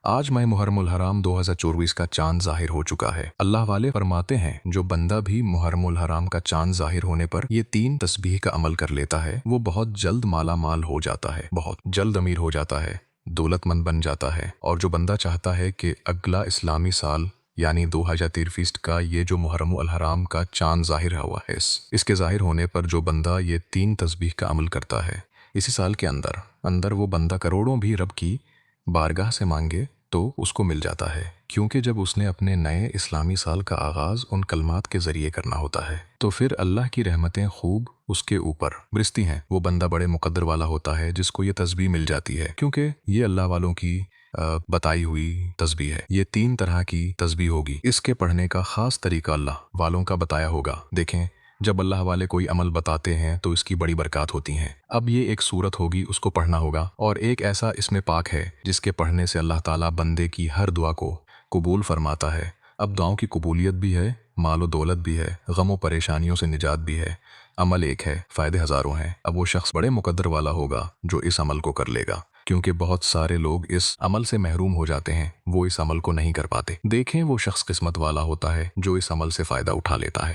آج ماہ محرم الحرام 2024 کا چاند ظاہر ہو چکا ہے۔ اللہ والے فرماتے ہیں جو بندہ بھی محرم الحرام کا چاند ظاہر ہونے پر یہ 3 تسبیح کا عمل کر لیتا ہے وہ بہت جلد مالا مال ہو جاتا ہے، بہت جلد امیر ہو جاتا ہے، دولت مند بن جاتا ہے۔ اور جو بندہ چاہتا ہے کہ اگلا اسلامی سال یعنی 2023 کا یہ جو محرم الحرام کا چاند ظاہر ہوا ہے اس کے ظاہر ہونے پر جو بندہ یہ 3 تسبیح کا عمل کرتا ہے اسی سال کے اندر وہ بندہ کروڑوں بھی رب کی بارگاہ سے مانگے تو اس کو مل جاتا ہے، کیونکہ جب اس نے اپنے نئے اسلامی سال کا آغاز ان کلمات کے ذریعے کرنا ہوتا ہے تو پھر اللہ کی رحمتیں خوب اس کے اوپر برستی ہیں۔ وہ بندہ بڑے مقدر والا ہوتا ہے جس کو یہ تسبیح مل جاتی ہے، کیونکہ یہ اللہ والوں کی بتائی ہوئی تسبیح ہے۔ یہ 3 طرح کی تسبیح ہوگی، اس کے پڑھنے کا خاص طریقہ اللہ والوں کا بتایا ہوگا۔ دیکھیں، جب اللہ والے کوئی عمل بتاتے ہیں تو اس کی بڑی برکات ہوتی ہیں۔ اب یہ ایک سورت ہوگی، اس کو پڑھنا ہوگا، اور ایک ایسا اس میں پاک ہے جس کے پڑھنے سے اللہ تعالیٰ بندے کی ہر دعا کو قبول فرماتا ہے۔ اب دعاؤں کی قبولیت بھی ہے، مال و دولت بھی ہے، غم و پریشانیوں سے نجات بھی ہے۔ عمل ایک ہے، فائدے ہزاروں ہیں۔ اب وہ شخص بڑے مقدر والا ہوگا جو اس عمل کو کر لے گا، کیونکہ بہت سارے لوگ اس عمل سے محروم ہو جاتے ہیں، وہ اس عمل کو نہیں کر پاتے۔ دیکھیں، وہ شخص قسمت والا ہوتا ہے جو اس عمل سے فائدہ اٹھا لیتا ہے۔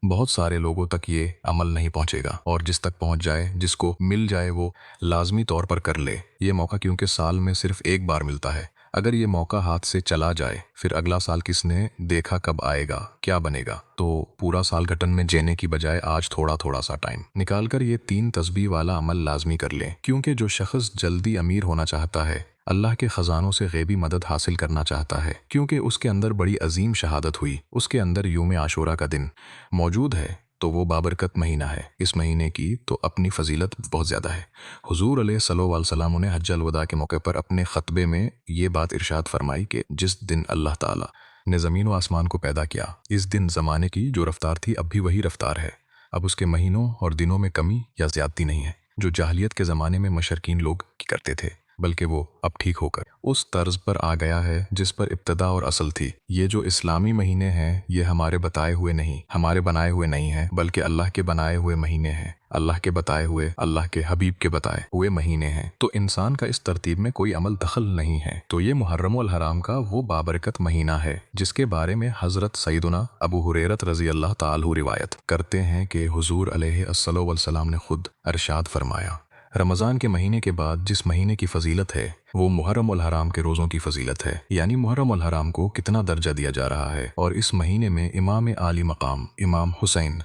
بہت سارے لوگوں تک یہ عمل نہیں پہنچے گا، اور جس تک پہنچ جائے، جس کو مل جائے، وہ لازمی طور پر کر لے یہ موقع، کیونکہ سال میں صرف ایک بار ملتا ہے۔ اگر یہ موقع ہاتھ سے چلا جائے پھر اگلا سال کس نے دیکھا کب آئے گا، کیا بنے گا؟ تو پورا سال گھٹن میں جینے کی بجائے آج تھوڑا تھوڑا سا ٹائم نکال کر یہ 3 تسبیح والا عمل لازمی کر لیں، کیونکہ جو شخص جلدی امیر ہونا چاہتا ہے، اللہ کے خزانوں سے غیبی مدد حاصل کرنا چاہتا ہے، کیونکہ اس کے اندر بڑی عظیم شہادت ہوئی، اس کے اندر یوم عاشورہ کا دن موجود ہے، تو وہ بابرکت مہینہ ہے۔ اس مہینے کی تو اپنی فضیلت بہت زیادہ ہے۔ حضور علیہ صلوۃ والسلام نے حج الوداع کے موقع پر اپنے خطبے میں یہ بات ارشاد فرمائی کہ جس دن اللہ تعالیٰ نے زمین و آسمان کو پیدا کیا، اس دن زمانے کی جو رفتار تھی اب بھی وہی رفتار ہے۔ اب اس کے مہینوں اور دنوں میں کمی یا زیادتی نہیں ہے جو جاہلیت کے زمانے میں مشرکین لوگ کرتے تھے، بلکہ وہ اب ٹھیک ہو کر اس طرز پر آ گیا ہے جس پر ابتدا اور اصل تھی۔ یہ جو اسلامی مہینے ہیں یہ ہمارے بتائے ہوئے نہیں، ہمارے بنائے ہوئے نہیں ہیں، بلکہ اللہ کے بنائے ہوئے مہینے ہیں، اللہ کے بتائے ہوئے، اللہ کے حبیب کے بتائے ہوئے مہینے ہیں۔ تو انسان کا اس ترتیب میں کوئی عمل دخل نہیں ہے۔ تو یہ محرم الحرام کا وہ بابرکت مہینہ ہے جس کے بارے میں حضرت سیدنا ابو ہریرہ رضی اللہ تعالی روایت کرتے ہیں کہ حضور علیہ الصلوۃ والسلام نے خود ارشاد فرمایا، رمضان کے مہینے کے بعد جس مہینے کی فضیلت ہے وہ محرم الحرام کے روزوں کی فضیلت ہے۔ یعنی محرم الحرام کو کتنا درجہ دیا جا رہا ہے، اور اس مہینے میں امام عالی مقام امام حسین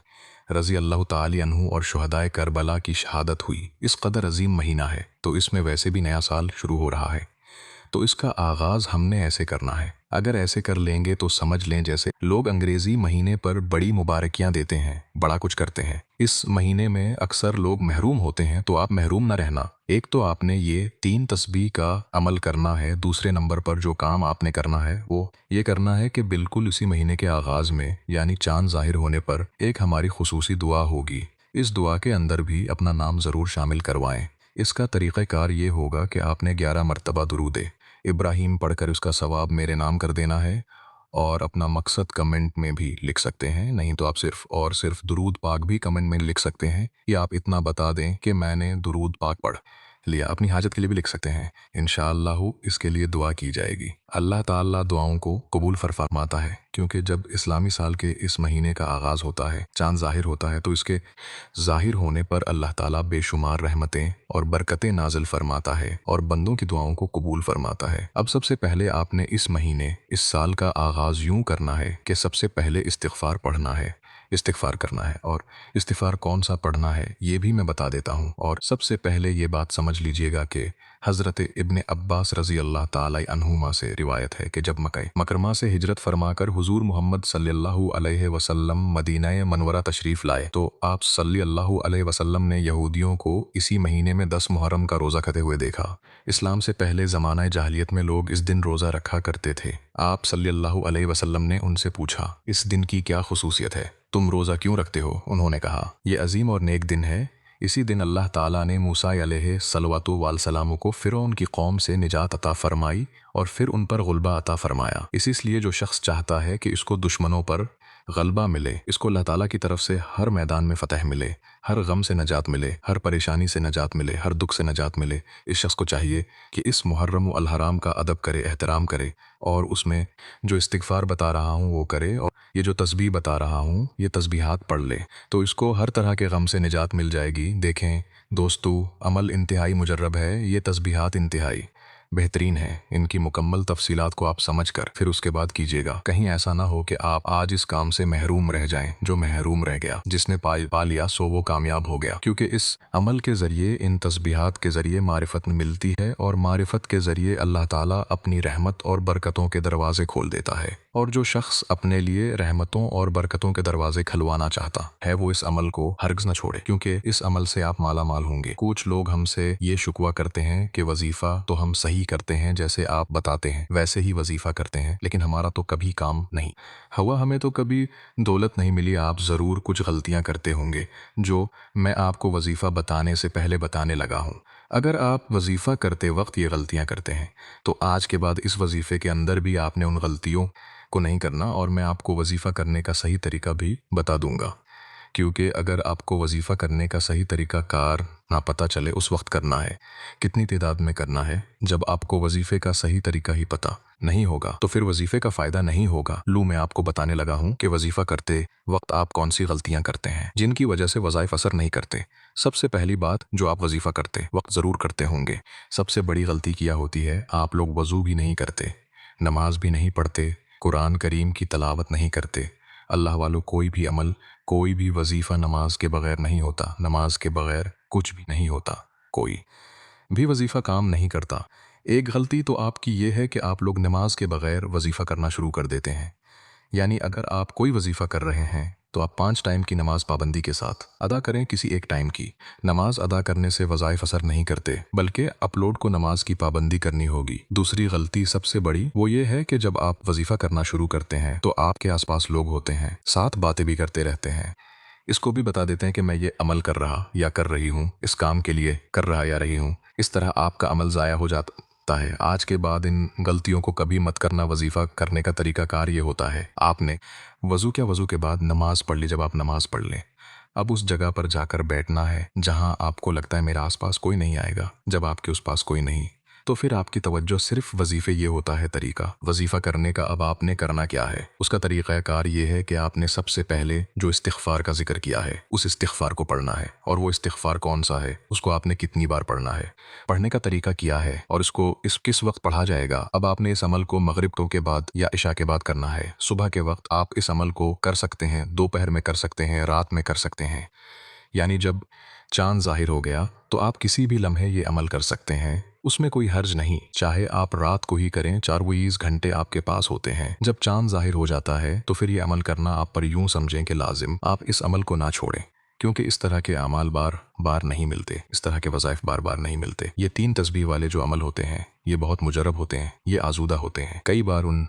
رضی اللہ تعالی عنہ اور شہدائے کربلا کی شہادت ہوئی۔ اس قدر عظیم مہینہ ہے، تو اس میں ویسے بھی نیا سال شروع ہو رہا ہے، تو اس کا آغاز ہم نے ایسے کرنا ہے۔ اگر ایسے کر لیں گے تو سمجھ لیں جیسے لوگ انگریزی مہینے پر بڑی مبارکیاں دیتے ہیں، بڑا کچھ کرتے ہیں، اس مہینے میں اکثر لوگ محروم ہوتے ہیں، تو آپ محروم نہ رہنا۔ ایک تو آپ نے یہ 3 تسبیح کا عمل کرنا ہے، دوسرے نمبر پر جو کام آپ نے کرنا ہے وہ یہ کرنا ہے کہ بالکل اسی مہینے کے آغاز میں یعنی چاند ظاہر ہونے پر ایک ہماری خصوصی دعا ہوگی، اس دعا کے اندر بھی اپنا نام ضرور شامل کروائیں۔ اس کا طریقہ کار یہ ہوگا کہ آپ نے 11 مرتبہ درود ابراہیم پڑھ کر اس کا ثواب میرے نام کر دینا ہے، اور اپنا مقصد کمنٹ میں بھی لکھ سکتے ہیں، نہیں تو آپ صرف درود پاک بھی کمنٹ میں لکھ سکتے ہیں، یا آپ اتنا بتا دیں کہ میں نے درود پاک پڑھ لیا۔ اپنی حاجت کے لیے بھی لکھ سکتے ہیں، انشاءاللہ اس کے لیے دعا کی جائے گی۔ اللہ تعالیٰ دعاؤں کو قبول فرماتا ہے، کیونکہ جب اسلامی سال کے اس مہینے کا آغاز ہوتا ہے، چاند ظاہر ہوتا ہے، تو اس کے ظاہر ہونے پر اللہ تعالیٰ بے شمار رحمتیں اور برکتیں نازل فرماتا ہے اور بندوں کی دعاؤں کو قبول فرماتا ہے۔ اب سب سے پہلے آپ نے اس مہینے، اس سال کا آغاز یوں کرنا ہے کہ سب سے پہلے استغفار پڑھنا ہے، استغفار کرنا ہے، اور استغفار کون سا پڑھنا ہے یہ بھی میں بتا دیتا ہوں۔ اور سب سے پہلے یہ بات سمجھ لیجئے گا کہ حضرت ابن عباس رضی اللہ تعالی عنہما سے روایت ہے کہ جب مکہ مکرمہ سے ہجرت فرما کر حضور محمد صلی اللہ علیہ وسلم مدینہ منورہ تشریف لائے تو آپ صلی اللہ علیہ وسلم نے یہودیوں کو اسی مہینے میں 10 محرم کا روزہ کھتے ہوئے دیکھا۔ اسلام سے پہلے زمانہ جاہلیت میں لوگ اس دن روزہ رکھا کرتے تھے۔ آپ صلی اللہ علیہ وسلم نے ان سے پوچھا، اس دن کی کیا خصوصیت ہے؟ تم روزہ کیوں رکھتے ہو؟ انہوں نے کہا، یہ عظیم اور نیک دن ہے، اسی دن اللہ تعالیٰ نے موسیٰ علیہ صلوات والسلام کو فرعون کی قوم سے نجات عطا فرمائی اور پھر ان پر غلبہ عطا فرمایا۔ اس لیے جو شخص چاہتا ہے کہ اس کو دشمنوں پر غلبہ ملے، اس کو اللہ تعالیٰ کی طرف سے ہر میدان میں فتح ملے، ہر غم سے نجات ملے، ہر پریشانی سے نجات ملے، ہر دکھ سے نجات ملے، اس شخص کو چاہیے کہ اس محرم و الحرام کا ادب کرے، احترام کرے، اور اس میں جو استغفار بتا رہا ہوں وہ کرے، اور یہ جو تسبیح بتا رہا ہوں یہ تسبیحات پڑھ لے، تو اس کو ہر طرح کے غم سے نجات مل جائے گی۔ دیکھیں دوستو، عمل انتہائی مجرب ہے، یہ تسبیحات انتہائی بہترین ہیں، ان کی مکمل تفصیلات کو آپ سمجھ کر پھر اس کے بعد کیجیے گا۔ کہیں ایسا نہ ہو کہ آپ آج اس کام سے محروم رہ جائیں، جو محروم رہ گیا، جس نے پا لیا سو وہ کامیاب ہو گیا، کیونکہ اس عمل کے ذریعے، ان تسبیحات کے ذریعے معرفت ملتی ہے، اور معرفت کے ذریعے اللہ تعالیٰ اپنی رحمت اور برکتوں کے دروازے کھول دیتا ہے، اور جو شخص اپنے لیے رحمتوں اور برکتوں کے دروازے کھلوانا چاہتا ہے وہ اس عمل کو ہرگز نہ چھوڑے، کیونکہ اس عمل سے آپ مالا مال ہوں گے۔ کچھ لوگ ہم سے یہ شکوہ کرتے ہیں کہ وظیفہ تو ہم صحیح کرتے ہیں، جیسے آپ بتاتے ہیں ویسے ہی وظیفہ کرتے ہیں، لیکن ہمارا تو کبھی کام نہیں ہوا، ہمیں تو کبھی دولت نہیں ملی، آپ ضرور کچھ غلطیاں کرتے ہوں گے جو میں آپ کو وظیفہ بتانے سے پہلے بتانے لگا ہوں۔ اگر آپ وظیفہ کرتے وقت یہ غلطیاں کرتے ہیں تو آج کے بعد اس وظیفے کے اندر بھی آپ نے ان غلطیوں کو نہیں کرنا، اور میں آپ کو وظیفہ کرنے کا صحیح طریقہ بھی بتا دوں گا، کیونکہ اگر آپ کو وظیفہ کرنے کا صحیح طریقہ کار نہ پتہ چلے اس وقت کرنا ہے، کتنی تعداد میں کرنا ہے، جب آپ کو وظیفے کا صحیح طریقہ ہی پتہ نہیں ہوگا تو پھر وظیفے کا فائدہ نہیں ہوگا۔ میں آپ کو بتانے لگا ہوں کہ وظیفہ کرتے وقت آپ کون سی غلطیاں کرتے ہیں جن کی وجہ سے وظائف اثر نہیں کرتے۔ سب سے پہلی بات جو آپ وظیفہ کرتے وقت ضرور کرتے ہوں گے، سب سے بڑی غلطی کیا ہوتی ہے، آپ لوگ وضو بھی نہیں کرتے، نماز بھی نہیں پڑھتے، قرآن کریم کی تلاوت نہیں کرتے۔ اللہ والوں، کوئی بھی عمل، کوئی بھی وظیفہ نماز کے بغیر نہیں ہوتا، نماز کے بغیر کچھ بھی نہیں ہوتا، کوئی بھی وظیفہ کام نہیں کرتا۔ ایک غلطی تو آپ کی یہ ہے کہ آپ لوگ نماز کے بغیر وظیفہ کرنا شروع کر دیتے ہیں، یعنی اگر آپ کوئی وظیفہ کر رہے ہیں تو آپ 5 ٹائم کی نماز پابندی کے ساتھ ادا کریں، کسی ایک ٹائم کی نماز ادا کرنے سے وظائف اثر نہیں کرتے، بلکہ اپلوڈ کو نماز کی پابندی کرنی ہوگی۔ دوسری غلطی سب سے بڑی وہ یہ ہے کہ جب آپ وظیفہ کرنا شروع کرتے ہیں تو آپ کے آس پاس لوگ ہوتے ہیں، ساتھ باتیں بھی کرتے رہتے ہیں، اس کو بھی بتا دیتے ہیں کہ میں یہ عمل کر رہا یا کر رہی ہوں، اس کام کے لیے کر رہا یا رہی ہوں، اس طرح آپ کا عمل ضائع ہو جاتا ہے۔ آج کے بعد ان غلطیوں کو کبھی مت کرنا۔ وظیفہ کرنے کا طریقہ کار یہ ہوتا ہے، آپ نے وضو کے بعد نماز پڑھ لی، جب آپ نماز پڑھ لیں اب اس جگہ پر جا کر بیٹھنا ہے جہاں آپ کو لگتا ہے میرا آس پاس کوئی نہیں آئے گا۔ جب آپ کے اس پاس کوئی نہیں تو پھر آپ کی توجہ صرف وظیفے، یہ ہوتا ہے طریقہ وظیفہ کرنے کا۔ اب آپ نے کرنا کیا ہے، اس کا طریقہ کار یہ ہے کہ آپ نے سب سے پہلے جو استغفار کا ذکر کیا ہے اس استغفار کو پڑھنا ہے، اور وہ استغفار کون سا ہے، اس کو آپ نے کتنی بار پڑھنا ہے، پڑھنے کا طریقہ کیا ہے، اور اس کو کس وقت پڑھا جائے گا۔ اب آپ نے اس عمل کو مغرب کے بعد یا عشاء کے بعد کرنا ہے۔ صبح کے وقت آپ اس عمل کو کر سکتے ہیں، دوپہر میں کر سکتے ہیں، رات میں کر سکتے ہیں، یعنی جب چاند ظاہر ہو گیا تو آپ کسی بھی لمحے یہ عمل کر سکتے ہیں، اس میں کوئی حرج نہیں، چاہے آپ رات کو ہی کریں، 24 گھنٹے آپ کے پاس ہوتے ہیں۔ جب چاند ظاہر ہو جاتا ہے تو پھر یہ عمل کرنا آپ پر یوں سمجھیں کہ لازم، آپ اس عمل کو نہ چھوڑیں، کیونکہ اس طرح کے اعمال بار بار نہیں ملتے، اس طرح کے وظائف بار بار نہیں ملتے۔ یہ 3 تسبیح والے جو عمل ہوتے ہیں یہ بہت مجرب ہوتے ہیں، یہ آزودہ ہوتے ہیں، کئی بار ان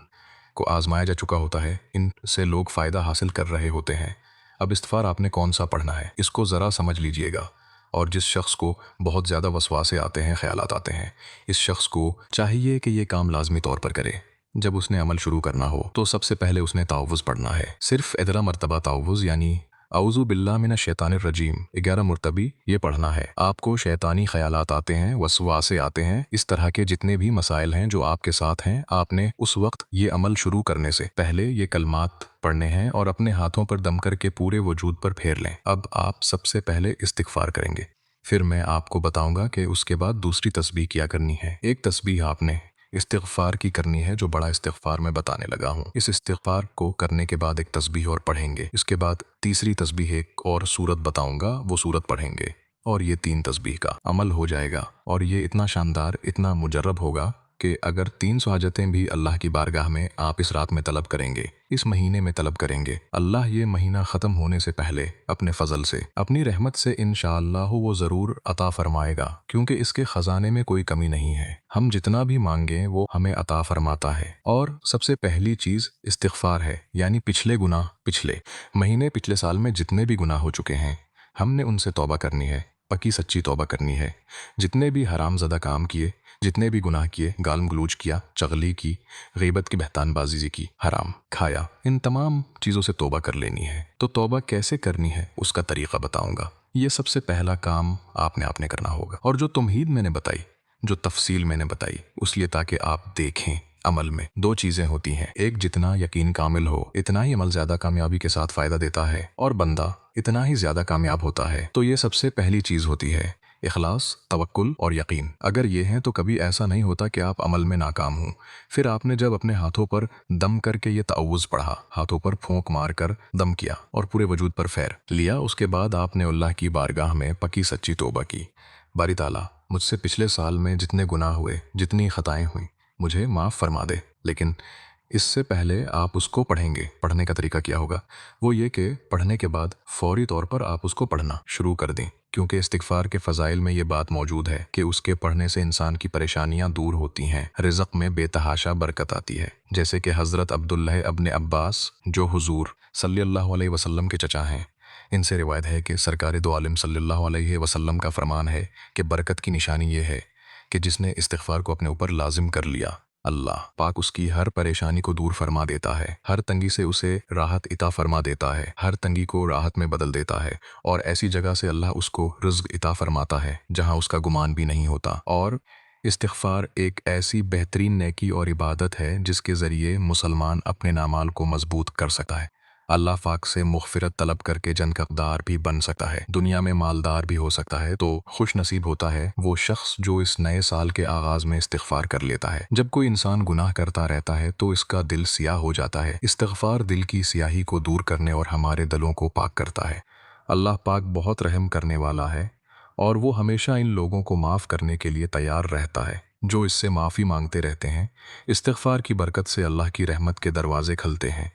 کو آزمایا جا چکا ہوتا ہے، ان سے لوگ فائدہ حاصل کر رہے ہوتے ہیں۔ اب استغفار آپ نے کون سا پڑھنا ہے اس کو ذرا سمجھ لیجئے گا، اور جس شخص کو بہت زیادہ وسواسے آتے ہیں، خیالات آتے ہیں، اس شخص کو چاہیے کہ یہ کام لازمی طور پر کرے۔ جب اس نے عمل شروع کرنا ہو تو سب سے پہلے اس نے تعوذ پڑھنا ہے، صرف 11 مرتبہ تعوذ، یعنی اعوذ باللہ من الشیطان الرجیم 11 مرتبہ یہ پڑھنا ہے۔ آپ کو شیطانی خیالات آتے ہیں، وسواسے آتے ہیں، اس طرح کے جتنے بھی مسائل ہیں جو آپ کے ساتھ ہیں، آپ نے اس وقت یہ عمل شروع کرنے سے پہلے یہ کلمات پڑھنے ہیں اور اپنے ہاتھوں پر دم کر کے پورے وجود پر پھیر لیں۔ اب آپ سب سے پہلے استغفار کریں گے، پھر میں آپ کو بتاؤں گا کہ اس کے بعد دوسری تسبیح کیا کرنی ہے۔ ایک تسبیح آپ نے استغفار کی کرنی ہے جو بڑا استغفار میں بتانے لگا ہوں۔ اس استغفار کو کرنے کے بعد ایک تسبیح اور پڑھیں گے، اس کے بعد تیسری تسبیح ایک اور سورت بتاؤں گا، وہ سورت پڑھیں گے، اور یہ 3 تسبیح کا عمل ہو جائے گا، اور یہ اتنا شاندار، اتنا مجرب ہوگا کہ اگر 300 حاجتیں بھی اللہ کی بارگاہ میں آپ اس رات میں طلب کریں گے، اس مہینے میں طلب کریں گے، اللہ یہ مہینہ ختم ہونے سے پہلے اپنے فضل سے، اپنی رحمت سے انشاءاللہ وہ ضرور عطا فرمائے گا، کیونکہ اس کے خزانے میں کوئی کمی نہیں ہے۔ ہم جتنا بھی مانگیں وہ ہمیں عطا فرماتا ہے، اور سب سے پہلی چیز استغفار ہے، یعنی پچھلے گناہ، پچھلے مہینے، پچھلے سال میں جتنے بھی گناہ ہو چکے ہیں ہم نے ان سے توبہ کرنی ہے، پکی سچی توبہ کرنی ہے۔ جتنے بھی حرام زدہ کام کیے، जितने भी गुनाह किए, गालम गलूज किया, चगली की, गीबत की, बहतान बाजी की, हराम खाया, इन तमाम चीज़ों से तौबा कर लेनी है। तो तौबा कैसे करनी है उसका तरीका बताऊंगा। ये सबसे पहला काम आपने करना होगा। और जो तमहीद मैंने बताई, जो तफसील मैंने बताई, उसलिए ताकि आप देखें अमल में दो चीज़ें होती हैं। एक, जितना यकीन कामिल हो इतना ही अमल ज़्यादा कामयाबी के साथ फ़ायदा देता है और बंदा इतना ही ज़्यादा कामयाब होता है। तो ये सबसे पहली चीज़ होती है, इखलास, तवक्कुल और यकीन। अगर ये हैं तो कभी ऐसा नहीं होता कि आप अमल में नाकाम हों। फिर आपने जब अपने हाथों पर दम करके ये ताउज़ पढ़ा, हाथों पर फूंक मार कर दम किया और पूरे वजूद पर फैर लिया, उसके बाद आपने अल्लाह की बारगाह में पक्की सच्ची तौबा की, बारी ताला मुझसे पिछले साल में जितने गुनाह हुए, जितनी खताएं हुई, मुझे माफ़ फरमा दे। लेकिन इससे पहले आप उसको पढ़ेंगे। पढ़ने का तरीका क्या होगा? वो ये कि पढ़ने के बाद फौरी तौर पर आप उसको पढ़ना शुरू कर दें, क्योंकि इस्तिग़फ़ार के फ़ज़ाइल में ये बात मौजूद है कि उसके पढ़ने से इंसान की परेशानियां दूर होती हैं, रिज़्क़ में बेतहाशा बरकत आती है। जैसे कि हज़रत अब्दुल्लाह इब्न अब्बास, जो हुज़ूर सल्लल्लाहु अलैहि वसल्लम के चचा हैं, इनसे रिवायत है कि सरकार दो आलम सल्लल्लाहु अलैहि वसल्लम का फरमान है कि बरकत की निशानी ये है कि जिसने इस्तिग़फ़ार को अपने ऊपर लाजिम कर लिया, अल्लाह पाक उसकी हर परेशानी को दूर फरमा देता है, हर तंगी से उसे राहत इता फरमा देता है, हर तंगी को राहत में बदल देता है, और ऐसी जगह से अल्लाह उसको रिज़्क़ इता फरमाता है जहां उसका गुमान भी नहीं होता। और इस्तिग़फ़ार एक ऐसी बेहतरीन नेकी और इबादत है जिसके ज़रिए मुसलमान अपने नामाल को मजबूत कर सकता है, अल्लाह पाक से मुग़फ़िरत तलब करके जन्नतदार भी बन सकता है, दुनिया में मालदार भी हो सकता है। तो खुश नसीब होता है वो शख्स जो इस नए साल के आगाज़ में इस्तिग़फ़ार कर लेता है। जब कोई इंसान गुनाह करता रहता है तो इसका दिल सियाह हो जाता है। इस्तिग़फ़ार दिल की सियाही को दूर करने और हमारे दिलों को पाक करता है। अल्लाह पाक बहुत रहम करने वाला है और वो हमेशा इन लोगों को माफ़ करने के लिए तैयार रहता है जो इससे माफ़ी मांगते रहते हैं। इस्तिग़फ़ार की बरकत से अल्लाह की रहमत के दरवाज़े खुलते हैं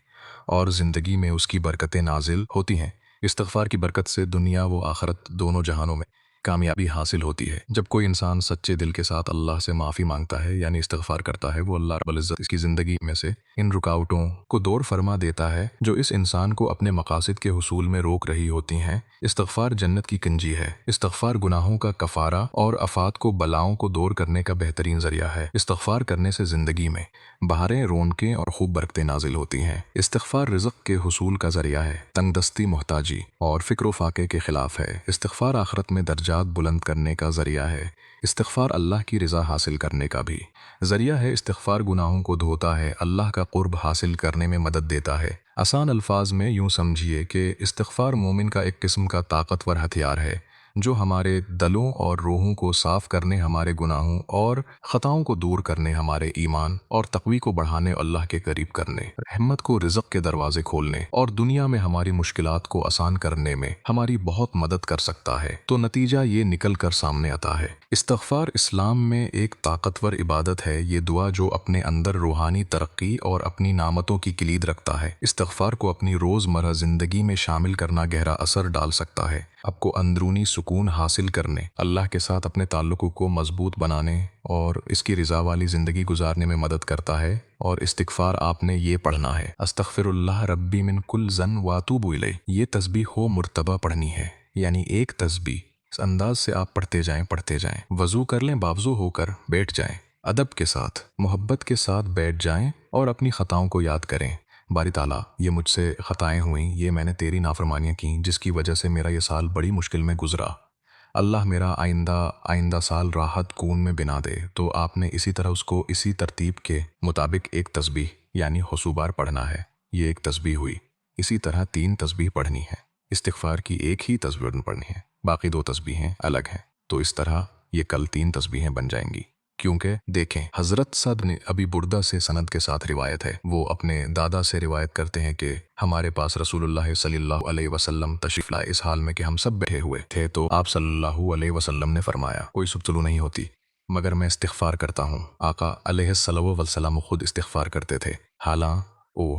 और ज़िंदगी में उसकी बरकतें नाजिल होती हैं। इस्तिग़फ़ार की बरकत से दुनिया व आखिरत दोनों जहानों में कामयाबी हासिल होती है। जब कोई इंसान सच्चे दिल के साथ अल्लाह से माफ़ी मांगता है यानी इस्तिग़फ़ार करता है, वो अल्लाह रब्बुल इज़्ज़त इसकी ज़िंदगी में से इन रुकावटों को दूर फरमा देता है जो इस इंसान को अपने मकासद के हुसूल में रोक रही होती हैं। इस्तिग़फ़ार जन्नत की कुंजी है। इस्तिग़फ़ार गुनाहों का कफ़ारा और आफ़ात को, बलाओं को दूर करने का बेहतरीन ज़रिया है। इस्तिग़फ़ार करने से ज़िंदगी में बहारें, रौनकें और खूब बरकतें नाजिल होती हैं। इस्तिग़फ़ार रिज़्क़ के हुसूल का ज़रिया है, तंगदस्ती, मोहताजी और फ़िक्र फ़ाक़े के ख़िलाफ़ है। इस्तिग़फ़ार आखिरत में दर्जात बुलंद करने का ज़रिया है। इस्तिग़फ़ार अल्लाह की रज़ा हासिल करने का भी ज़रिया है। इस्तिग़फ़ार गुनाहों को धोता है, अल्लाह का क़ुर्ब हासिल करने में मदद देता है। आसान अल्फाज में यूँ समझिए कि इस्तिग़फ़ार मोमिन का एक किस्म का ताकतवर हथियार है जो हमारे दिलों और रूहों को साफ़ करने, हमारे गुनाहों और ख़ताओं को दूर करने, हमारे ईमान और तक़वी को बढ़ाने, अल्लाह के करीब करने, रहमत को, रिज़्क़ के दरवाज़े खोलने और दुनिया में हमारी मुश्किलात को आसान करने में हमारी बहुत मदद कर सकता है। तो नतीजा ये निकल कर सामने आता है। इस्तिग़फ़ार इस्लाम में एक ताकतवर इबादत है। ये दुआ जो अपने अंदर रूहानी तरक्की और अपनी नामतों की किलीद रखता है। इस्तिग़फ़ार को अपनी रोज़मर्रा ज़िंदगी में शामिल करना गहरा असर डाल सकता है, आपको अंदरूनी सुकून हासिल करने, अल्लाह के साथ अपने ताल्लुक़ों को मजबूत बनाने और इसकी रज़ा वाली ज़िंदगी गुजारने में मदद करता है। और इस्तिग़फ़ार आपने ये पढ़ना है, अस्तग़फ़िरुल्लाह रब्बी मिन कुल ज़न व अतूबु इलैह। ये तस्बीह हो मुर्तबा पढ़नी है, यानी एक तस्बीह इस अंदाज से आप पढ़ते जाएं। वज़ू कर लें, बावज़ू होकर बैठ जाएं, अदब के साथ, मोहब्बत के साथ बैठ जाएं और अपनी ख़ताओं को याद करें। बारी ताला, ये मुझसे ख़ताएँ हुईं, ये मैंने तेरी नाफरमानियाँ की जिसकी वजह से मेरा ये साल बड़ी मुश्किल में गुज़रा। अल्लाह मेरा आइंदा साल राहत कून में बिना दे। तो आपने इसी तरह उसको इसी तरतीब के मुताबिक एक तस्बीह यानी हुसूबार पढ़ना है। ये एक तस्बीह हुई। इसी तरह 3 तस्बीह पढ़नी है। इस्तिग़फ़ार की एक ही तस्बीह पढ़नी है, बाकी 2 तस्बीहें अलग हैं। तो इस तरह ये कल 3 तस्बीहें बन जाएंगी। क्योंकि देखें, हज़रत सद ने अबी बुर्दा से सनद के साथ रिवायत है, वो अपने दादा से रिवायत करते हैं कि हमारे पास रसूलुल्लाह सल्लल्लाहु अलैहि वसल्लम तशरीफ़ लाए इस हाल में कि हम सब बैठे हुए थे। तो आप सल्लल्लाहु अलैहि वसल्लम ने फरमाया, कोई सुबतलू नहीं होती मगर मैं इस्तिग़फ़ार करता हूँ। आका अलैहिस्सलातु वस्सलाम खुद इस्तिग़फ़ार करते थे, हालांकि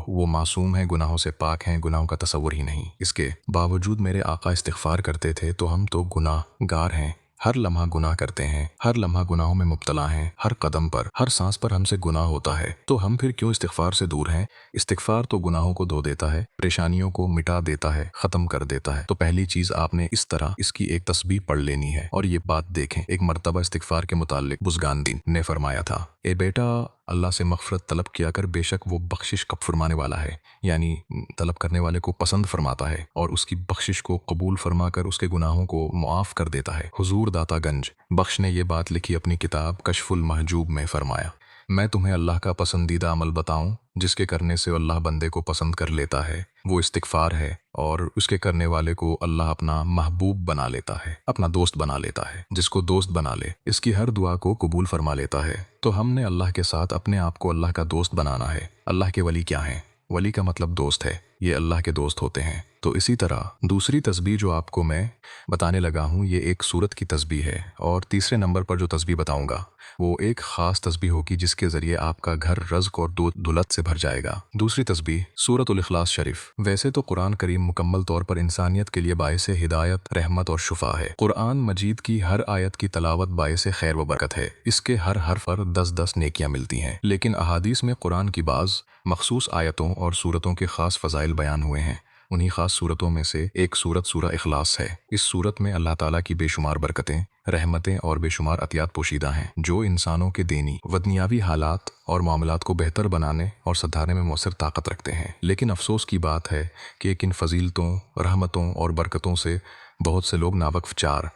वो मासूम हैं, गुनाहों से पाक हैं, गुनाहों का तसव्वुर ही नहीं। इसके बावजूद मेरे आका इस्तिग़फ़ार करते थे तो हम तो गुनाहगार हैं, हर लम्हा गुनाह करते हैं, हर लम्हा गुनाहों में मुब्तला हैं, हर कदम पर, हर सांस पर हमसे गुनाह होता है। तो हम फिर क्यों इस्तिग़फ़ार से दूर हैं? इस्तिग़फ़ार तो गुनाहों को धो देता है, परेशानियों को मिटा देता है, ख़त्म कर देता है। तो पहली चीज़ आपने इस तरह इसकी एक तस्बीह पढ़ लेनी है। और ये बात देखें, एक मरतबा इस्तिग़फ़ार के मुताल्लिक़ बुज़गानदीन ने फरमाया था, ए बेटा, अल्लाह से मग़फ़िरत तलब किया कर, बेशक वो बख्शिश कब फरमाने वाला है, यानी तलब करने वाले को पसंद फरमाता है और उसकी बख्शिश को कबूल फरमा कर उसके गुनाहों को मुआफ़ कर देता है। हुज़ूर दाता गंज बख्श ने ये बात लिखी अपनी किताब कश्फ़ुल महजूब में, फरमाया, मैं तुम्हें अल्लाह का पसंदीदा अमल बताऊं जिसके करने से अल्लाह बंदे को पसंद कर लेता है, वो इस्तिग़फ़ार है। और उसके करने वाले को अल्लाह अपना महबूब बना लेता है, अपना दोस्त बना लेता है। जिसको दोस्त बना ले, इसकी हर दुआ को कबूल फरमा लेता है। तो हमने अल्लाह के साथ अपने आप को अल्लाह का दोस्त बनाना है। अल्लाह के वली क्या हैं? वली का मतलब दोस्त है, ये अल्लाह के दोस्त होते हैं। तो इसी तरह दूसरी तस्बीह जो आपको मैं बताने लगा हूँ, ये एक सूरत की तस्बीह है। और तीसरे नंबर पर जो तस्बीह बताऊँगा वो एक ख़ास तस्बीह होगी जिसके ज़रिए आपका घर रज़्क़ और दौलत से भर जाएगा। दूसरी तस्बीह सूरतुल इख़लास शरीफ। वैसे तो कुरान करीम मुकम्मल तौर पर इंसानियत के लिए बाइस हिदायत, रहमत और शुफ़ा है। कुरान मजीद की हर आयत की तलावत बाइस खैर व बरकत है। इसके हर हर्फ पर 10-10 नेकियां मिलती हैं। लेकिन अहादीस में कुरान की बाज़ मखसूस आयतों और सूरतों के ख़ास फ़ज़ाइल बयान हुए हैं। उन्हीं ख़ास सूरतों में से एक सूरत सूरह इख़लास है। इस सूरत में अल्लाह ताला की बेशुमार बरकतें, रहमतें और बेशुमार अतियात पोशीदा हैं, जो इंसानों के दीनी व दुनियावी हालात और मामलात को बेहतर बनाने और सुधारने में मौसर ताकत रखते हैं। लेकिन अफसोस की बात है कि इन फजीलतों, रहमतों और बरकतों से बहुत से लोग नावक्फ़। 4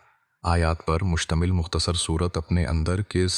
आयात पर मुश्तमिल मुख्तसर सूरत अपने अंदर किस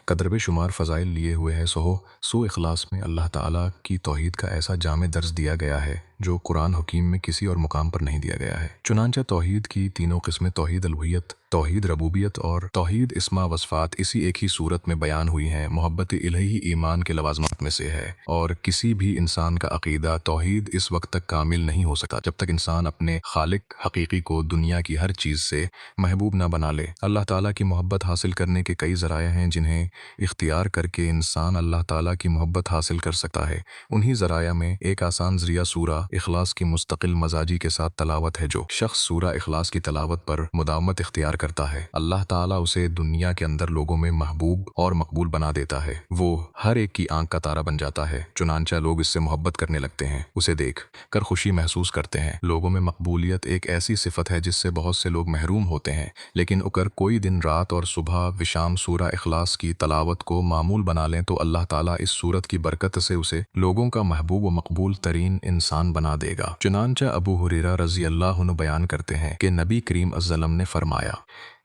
कदर बेशुमार फ़ज़ाइल लिए हुए है। सो इख़लास में अल्लाह ताला की तौहीद का ऐसा जामे दर्ज दिया गया है जो कुरान हकीम में किसी और मुकाम पर नहीं दिया गया है। चुनांचा तौहीद की तीनों किस्में, तौहीद अलूहियत, तौहीद रबूबियत और तौहीद इस्मा वस्फ़ात, इसी एक ही सूरत में बयान हुई हैं। मोहब्बत इलाही ईमान के लवाज़मात में से है और किसी भी इंसान का अक़ीदा तौहीद इस वक्त तक कामिल नहीं हो सकता जब तक इंसान अपने खालिक हकीकी को दुनिया की हर चीज़ से महबूब न बना ले। अल्लाह ताला की मोहब्बत हासिल करने के कई ज़राए हैं जिन्हें इख्तियार करके इंसान अल्लाह ताला की मोहब्बत हासिल कर सकता है। उन्हीं ज़राया में एक आसान ज़रिया सूरा इख़लास की मुस्तकिल मजाजी के साथ तलावत है। जो शख्स सूरा इख़लास की तलावत पर मुदावमत इख्तियार करता है, अल्लाह ताला उसे दुनिया के अंदर लोगों में महबूब और मकबूल बना देता है। वो हर एक की आंख का तारा बन जाता है। चुनांचा लोग इससे मोहब्बत करने लगते हैं, उसे देख कर खुशी महसूस करते हैं। लोगों में मकबूलियत एक ऐसी सिफत है जिससे बहुत से लोग महरूम होते हैं। लेकिन अगर कोई दिन रात और सुबह विशाम सूरा इख़लास की तलावत को मामूल बना लें तो अल्लाह ताला इस सूरत की बरकत से उसे लोगों का महबूब व मकबूल तरीन इंसान बना देगा। चुनांचा अबू हुरैरा रज़ी अल्लाह अन्हु बयान करते हैं कि नबी करीम अज़्ज़लम ने फरमाया,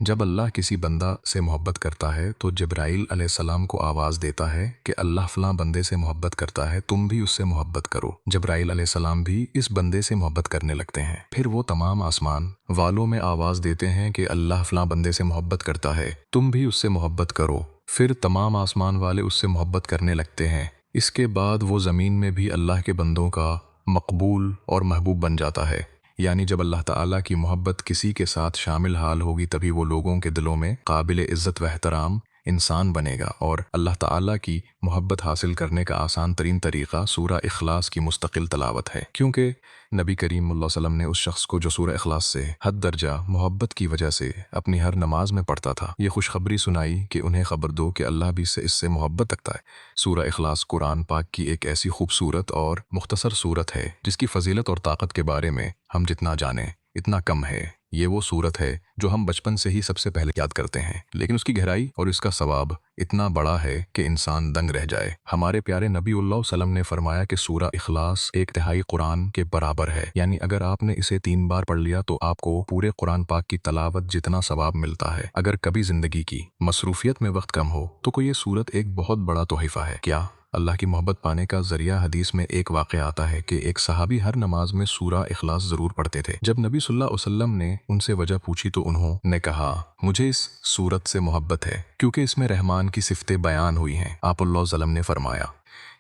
जब अल्लाह किसी बंदा से मोहब्बत करता है तो जिब्राइल अलैहिस्सलाम को आवाज़ देता है कि अल्लाह फ़लाँ बंदे से मोहब्बत करता है, तुम भी उससे मोहब्बत करो। जिब्राइल अलैहिस्सलाम भी इस बंदे से मोहब्बत करने लगते हैं। फिर वो तमाम आसमान वालों में आवाज़ देते हैं कि अल्लाह फ़लाँ बंदे से मोहब्बत करता है, तुम भी उससे मोहब्बत करो। फिर तमाम आसमान वाले उससे मोहब्बत करने लगते हैं। इसके बाद वो ज़मीन में भी अल्लाह के बंदों का मकबूल और महबूब बन जाता है। यानी जब अल्लाह ताला की मोहब्बत किसी के साथ शामिल हाल होगी तभी वो लोगों के दिलों में काबिल इज़्ज़त व एहतराम इंसान बनेगा। और अल्लाह ताला की मोहब्बत हासिल करने का आसान तरीन तरीक़ा सूरा इख़लास की मुस्तकिल तलावत है, क्योंकि नबी करीम सल्लल्लाहु अलैहि वसल्लम ने उस शख्स को जो सूरा इख़लास से हद दर्जा मोहब्बत की वजह से अपनी हर नमाज में पढ़ता था, ये खुशखबरी सुनाई कि उन्हें ख़बर दो कि अल्लाह भी इससे मोहब्बत रखता है। सूरा इख़लास कुरान पाक की एक ऐसी खूबसूरत और मुख्तसर सूरत है जिसकी फ़जीलत और ताकत के बारे में हम जितना जानें इतना कम है। ये वो सूरत है जो हम बचपन से ही सबसे पहले याद करते हैं, लेकिन उसकी गहराई और इसका सवाब इतना बड़ा है कि इंसान दंग रह जाए। हमारे प्यारे नबी सल्लल्लाहु अलैहि वसल्लम ने फरमाया कि सूरा इख़लास एक तिहाई कुरान के बराबर है। यानी अगर आपने इसे 3 बार पढ़ लिया तो आपको पूरे कुरान पाक की तलावत जितना सवाब मिलता है। अगर कभी जिंदगी की मसरूफियत में वक्त कम हो तो कोई ये सूरत एक बहुत बड़ा तोहफा है। क्या अल्लाह की मोहब्बत पाने का ज़रिया? हदीस में एक वाक़या आता है कि एक सहाबी हर नमाज में सूरा इख़लास ज़रूर पढ़ते थे। जब नबी सल्लल्लाहु अलैहि वसल्लम ने उनसे वजह पूछी तो उन्होंने कहा, मुझे इस सूरत से मोहब्बत है क्योंकि इसमें रहमान की सिफ़तें बयान हुई हैं। आप सल्लल्लाहु अलैहि वसल्लम ने फरमाया,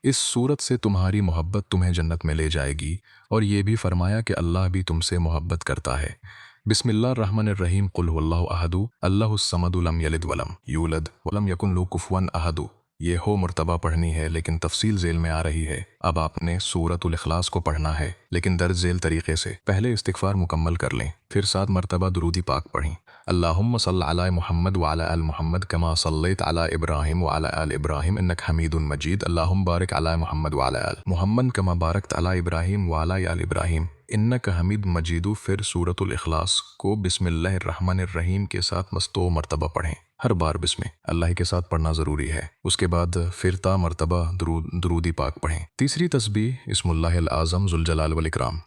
इस सूरत से तुम्हारी मोहब्बत तुम्हें जन्नत में ले जाएगी। और ये भी फरमाया कि अल्लाह भी तुमसे मोहब्बत करता है। बिस्मिल्लाहिर्रहमानिर्रहीम, कुल हुवल्लाहु अहदु, अल्लाहुस समदु, लम यलिद वलम यूलद वलम यकुन लहू कुफुवन अहदु। ये हो मर्तबा पढ़नी है लेकिन तफसील झेल में आ रही है। अब आपने सूरतुल इख़लास को पढ़ना है लेकिन दर्ज झेल तरीके से। पहले इस्तिग़फ़ार मुकम्मल कर लें, फिर 7 मरतबा दुरूदी पाक पढ़ें। अल्लाहुम्मा सल्लि अला मुहम्मद व अला आल मुहम्मद कमा सल्लैत अला इब्राहिम व अला आल इब्राहिम इन्नक हमीदुन मजीद। अल्लाहुम्मा बारिक अला मुहम्मद व अला आल मुहम्मद कमा बारकत अला इब्राहिम व अला आल इब्राहिम इन्नक हमीद मजीदु। फिर सूरतुल इखलास को बिस्मिल्लाहिर्रहमानिर्रहीम के साथ मस्तो मरतबा पढ़ें। हर बार बिस्मिल अल्लाह के साथ पढ़ना ज़रूरी है। उसके बाद फिर ता मरतबा दुरूदी पाक पढ़ें। तीसरी तस्बीह इस्मुल्लाहिल आज़म ज़ुल जलाल वल इकराम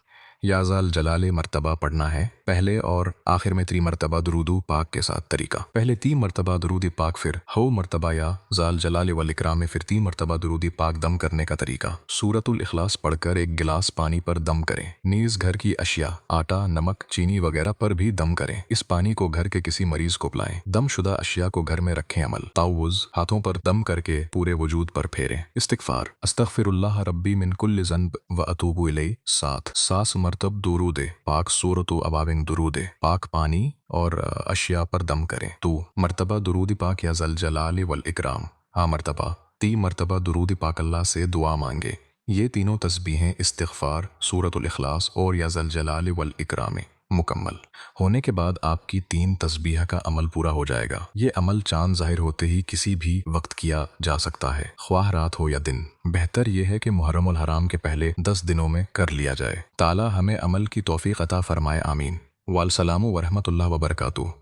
या ज़ाल जलाल मरतबा पढ़ना है। पहले और आखिर में 3 मरतबा दुरूदु पाक के साथ तरीका। पहले 3 मरतबा दुरूदी पाक, फिर हो मरतबा या ज़ाल जलाल वल इकराम में फिर 3 मरतबा दुरूदी पाक दम करने का तरीका। सूरतुल इखलास पढ़कर 1 गिलास पानी पर दम करें। नीज़ घर की अशिया आटा, नमक, चीनी वगैरह पर भी दम करें। इस पानी को घर के किसी मरीज को पिलाएं। दमशुदा अशिया को घर में रखें। अमल ताउज़ हाथों पर दम करके पूरे वजूद पर फेरें। इस्तिग़फ़ार अस्तग़फ़िरुल्लाह रब्बी मिन कुल्लि ज़न्ब व अतूबु इलैह 7 मरतब दुरूद पाक सूरतु अवाबिन दुरूद पाक पानी और अशिया पर दम करें। 2 मरतबा दुरूद पाक या ज़ल जलाल वल इकराम। मरतबा 3 मरतबा दुरूद पाक अल्लाह से दुआ मांगे। ये तीनों तस्बीहें इस्तिग़फ़ार, सूरतुल इखलास और या ज़ल जलाल वल इकराम मुकम्मल होने के बाद आपकी 3 तस्बीह का अमल पूरा हो जाएगा। ये अमल चांद ज़ाहिर होते ही किसी भी वक्त किया जा सकता है, ख्वाह रात हो या दिन। बेहतर यह है कि मुहर्रमुल हराम के पहले 10 दिनों में कर लिया जाए। ताला हमें अमल की तौफ़ीक़ अता फ़रमाए। आमीन। वाल सलामु व रहमतुल्लाह व बरकातुहू।